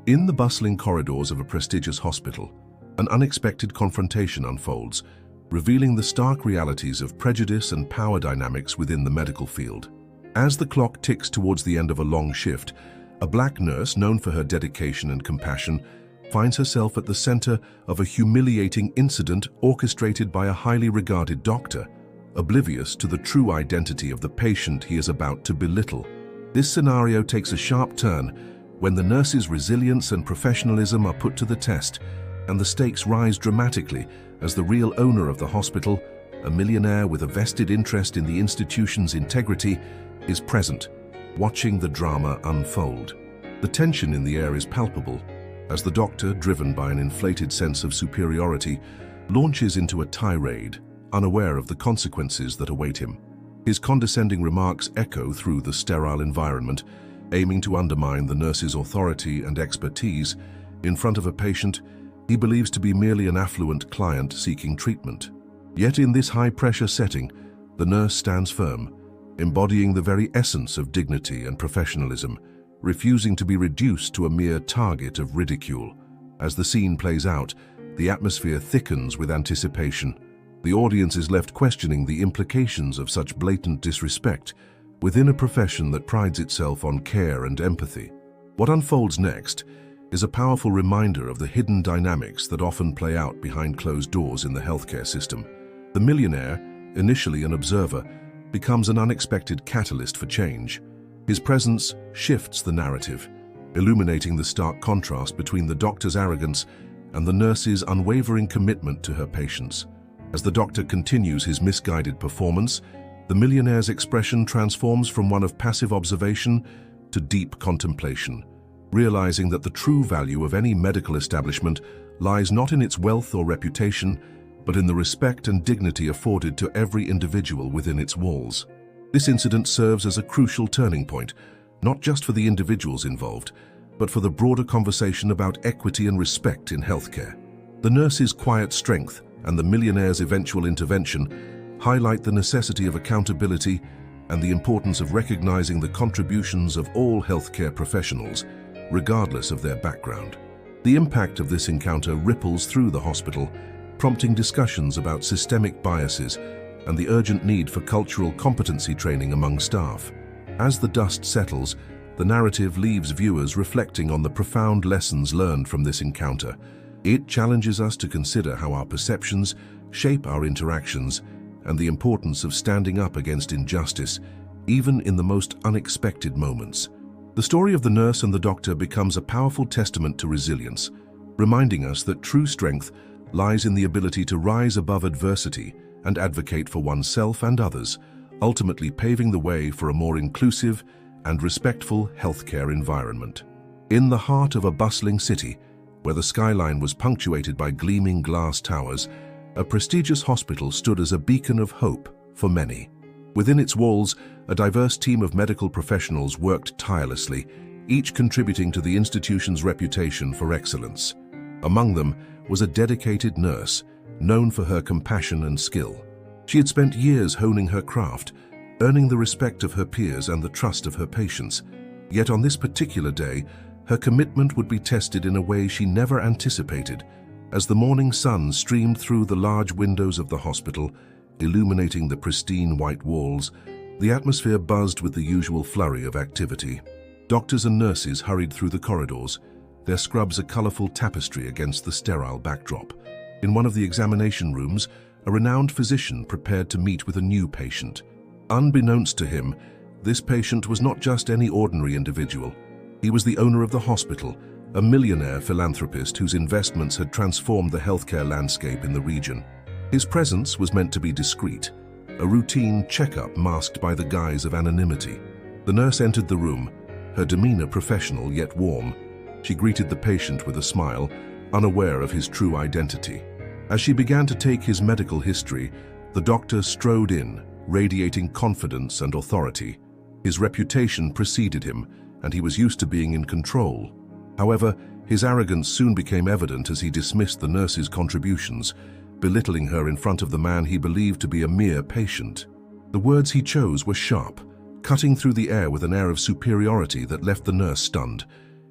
In the bustling corridors of a prestigious hospital, an unexpected confrontation unfolds, revealing the stark realities of prejudice and power dynamics within the medical field. As the clock ticks towards the end of a long shift, a black nurse known for her dedication and compassion finds herself at the center of a humiliating incident orchestrated by a highly regarded doctor, oblivious to the true identity of the patient he is about to belittle. This scenario takes a sharp turn when the nurse's resilience and professionalism are put to the test, and the stakes rise dramatically as the real owner of the hospital, a millionaire with a vested interest in the institution's integrity, is present, watching the drama unfold. The tension in the air is palpable as the doctor, driven by an inflated sense of superiority, launches into a tirade, unaware of the consequences that await him. His condescending remarks echo through the sterile environment, aiming to undermine the nurse's authority and expertise in front of a patient he believes to be merely an affluent client seeking treatment. Yet in this high-pressure setting, the nurse stands firm, embodying the very essence of dignity and professionalism, refusing to be reduced to a mere target of ridicule. As the scene plays out, the atmosphere thickens with anticipation. The audience is left questioning the implications of such blatant disrespect within a profession that prides itself on care and empathy. What unfolds next is a powerful reminder of the hidden dynamics that often play out behind closed doors in the healthcare system. The millionaire, initially an observer, becomes an unexpected catalyst for change. His presence shifts the narrative, illuminating the stark contrast between the doctor's arrogance and the nurse's unwavering commitment to her patients. As the doctor continues his misguided performance, the millionaire's expression transforms from one of passive observation to deep contemplation, realizing that the true value of any medical establishment lies not in its wealth or reputation, but in the respect and dignity afforded to every individual within its walls. This incident serves as a crucial turning point, not just for the individuals involved, but for the broader conversation about equity and respect in healthcare. The nurse's quiet strength and the millionaire's eventual intervention highlight the necessity of accountability and the importance of recognizing the contributions of all healthcare professionals, regardless of their background. The impact of this encounter ripples through the hospital, prompting discussions about systemic biases and the urgent need for cultural competency training among staff. As the dust settles, the narrative leaves viewers reflecting on the profound lessons learned from this encounter. It challenges us to consider how our perceptions shape our interactions and the importance of standing up against injustice, even in the most unexpected moments. The story of the nurse and the doctor becomes a powerful testament to resilience, reminding us that true strength lies in the ability to rise above adversity and advocate for oneself and others, ultimately paving the way for a more inclusive and respectful healthcare environment. In the heart of a bustling city, where the skyline was punctuated by gleaming glass towers, a prestigious hospital stood as a beacon of hope for many. Within its walls, a diverse team of medical professionals worked tirelessly, each contributing to the institution's reputation for excellence. Among them was a dedicated nurse, known for her compassion and skill. She had spent years honing her craft, earning the respect of her peers and the trust of her patients. Yet on this particular day, her commitment would be tested in a way she never anticipated. As the morning sun streamed through the large windows of the hospital, illuminating the pristine white walls, the atmosphere buzzed with the usual flurry of activity. Doctors and nurses hurried through the corridors, their scrubs a colorful tapestry against the sterile backdrop. In one of the examination rooms, a renowned physician prepared to meet with a new patient. Unbeknownst to him, this patient was not just any ordinary individual. He was the owner of the hospital, a millionaire philanthropist whose investments had transformed the healthcare landscape in the region. His presence was meant to be discreet, a routine checkup masked by the guise of anonymity. The nurse entered the room, her demeanor professional yet warm. She greeted the patient with a smile, unaware of his true identity. As she began to take his medical history, the doctor strode in, radiating confidence and authority. His reputation preceded him, and he was used to being in control. However, his arrogance soon became evident as he dismissed the nurse's contributions, belittling her in front of the man he believed to be a mere patient. The words he chose were sharp, cutting through the air with an air of superiority that left the nurse stunned.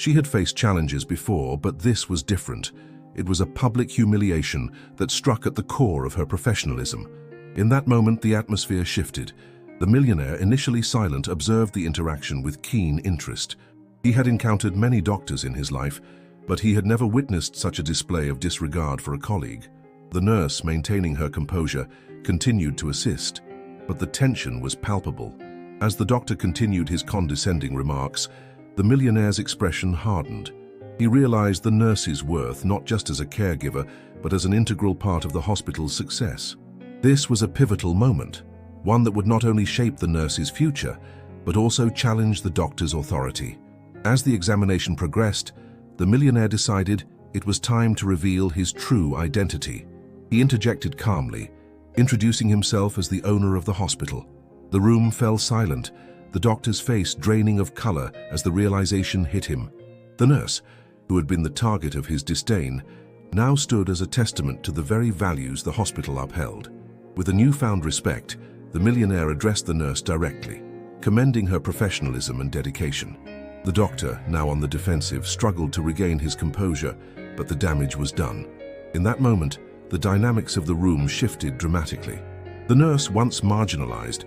She had faced challenges before, but this was different. It was a public humiliation that struck at the core of her professionalism. In that moment, the atmosphere shifted. The millionaire, initially silent, observed the interaction with keen interest. He had encountered many doctors in his life, but he had never witnessed such a display of disregard for a colleague. The nurse, maintaining her composure, continued to assist, but the tension was palpable. As the doctor continued his condescending remarks, the millionaire's expression hardened. He realized the nurse's worth not just as a caregiver, but as an integral part of the hospital's success. This was a pivotal moment, one that would not only shape the nurse's future, but also challenge the doctor's authority. As the examination progressed, the millionaire decided it was time to reveal his true identity. He interjected calmly, introducing himself as the owner of the hospital. The room fell silent, the doctor's face draining of color as the realization hit him. The nurse, who had been the target of his disdain, now stood as a testament to the very values the hospital upheld. With a newfound respect, the millionaire addressed the nurse directly, commending her professionalism and dedication. The doctor, now on the defensive, struggled to regain his composure, but the damage was done. In that moment, the dynamics of the room shifted dramatically. The nurse, once marginalized,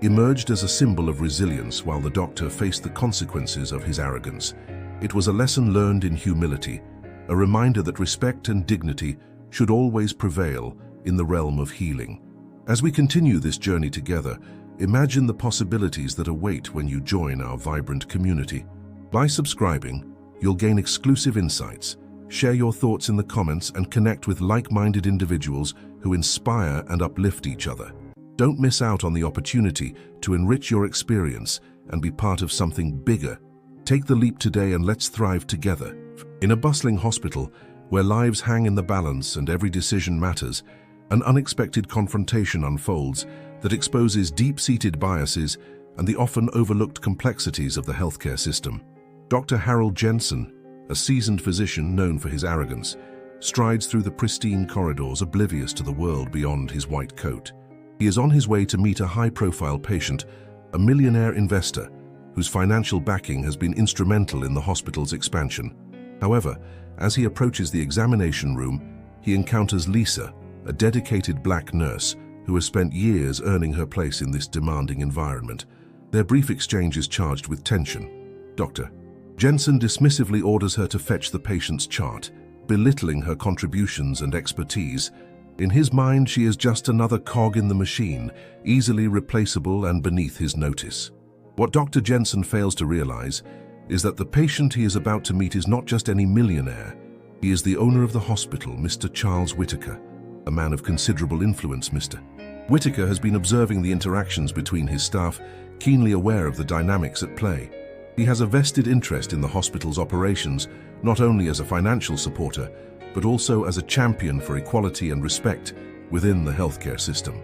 emerged as a symbol of resilience while the doctor faced the consequences of his arrogance. It was a lesson learned in humility, a reminder that respect and dignity should always prevail in the realm of healing. As we continue this journey together, imagine the possibilities that await when you join our vibrant community. By subscribing, you'll gain exclusive insights, share your thoughts in the comments, and connect with like-minded individuals who inspire and uplift each other. Don't miss out on the opportunity to enrich your experience and be part of something bigger. Take the leap today and let's thrive together. In a bustling hospital, where lives hang in the balance and every decision matters, an unexpected confrontation unfolds that exposes deep-seated biases and the often overlooked complexities of the healthcare system. Dr. Harold Jensen, a seasoned physician known for his arrogance, strides through the pristine corridors oblivious to the world beyond his white coat. He is on his way to meet a high-profile patient, a millionaire investor, whose financial backing has been instrumental in the hospital's expansion. However, as he approaches the examination room, he encounters Lisa, a dedicated black nurse who has spent years earning her place in this demanding environment. Their brief exchange is charged with tension. Dr. Jensen dismissively orders her to fetch the patient's chart, belittling her contributions and expertise. In his mind, she is just another cog in the machine, easily replaceable and beneath his notice. What Dr. Jensen fails to realize is that the patient he is about to meet is not just any millionaire. He is the owner of the hospital, Mr. Charles Whitaker, a man of considerable influence. Mr. Whitaker has been observing the interactions between his staff, keenly aware of the dynamics at play. He has a vested interest in the hospital's operations, not only as a financial supporter, but also as a champion for equality and respect within the healthcare system.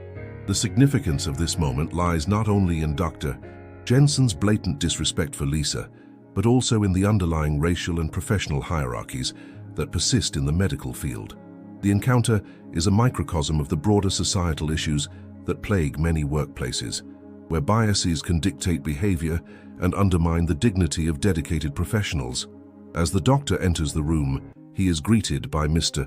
The significance of this moment lies not only in Dr. Jensen's blatant disrespect for Lisa, but also in the underlying racial and professional hierarchies that persist in the medical field. The encounter is a microcosm of the broader societal issues that plague many workplaces, where biases can dictate behavior and undermine the dignity of dedicated professionals. As the doctor enters the room, he is greeted by Mr.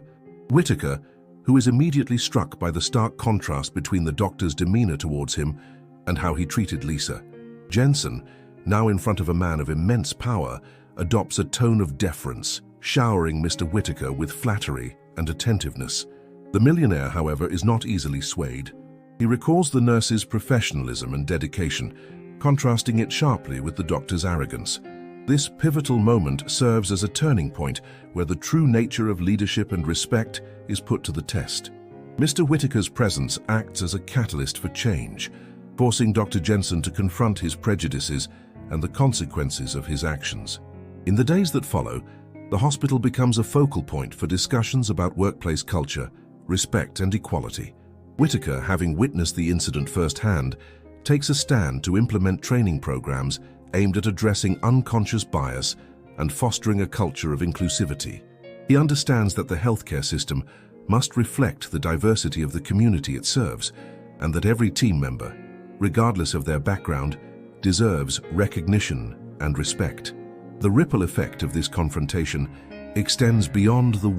Whitaker, who is immediately struck by the stark contrast between the doctor's demeanor towards him and how he treated Lisa. Jensen, now in front of a man of immense power, adopts a tone of deference, showering Mr. Whitaker with flattery and attentiveness. The millionaire, however, is not easily swayed. He recalls the nurse's professionalism and dedication, contrasting it sharply with the doctor's arrogance. This pivotal moment serves as a turning point where the true nature of leadership and respect is put to the test. Mr. Whitaker's presence acts as a catalyst for change, forcing Dr. Jensen to confront his prejudices and the consequences of his actions. In the days that follow, the hospital becomes a focal point for discussions about workplace culture, respect, and equality. Whitaker, having witnessed the incident firsthand, takes a stand to implement training programs aimed at addressing unconscious bias and fostering a culture of inclusivity. He understands that the healthcare system must reflect the diversity of the community it serves, and that every team member, regardless of their background, deserves recognition and respect. The ripple effect of this confrontation extends beyond the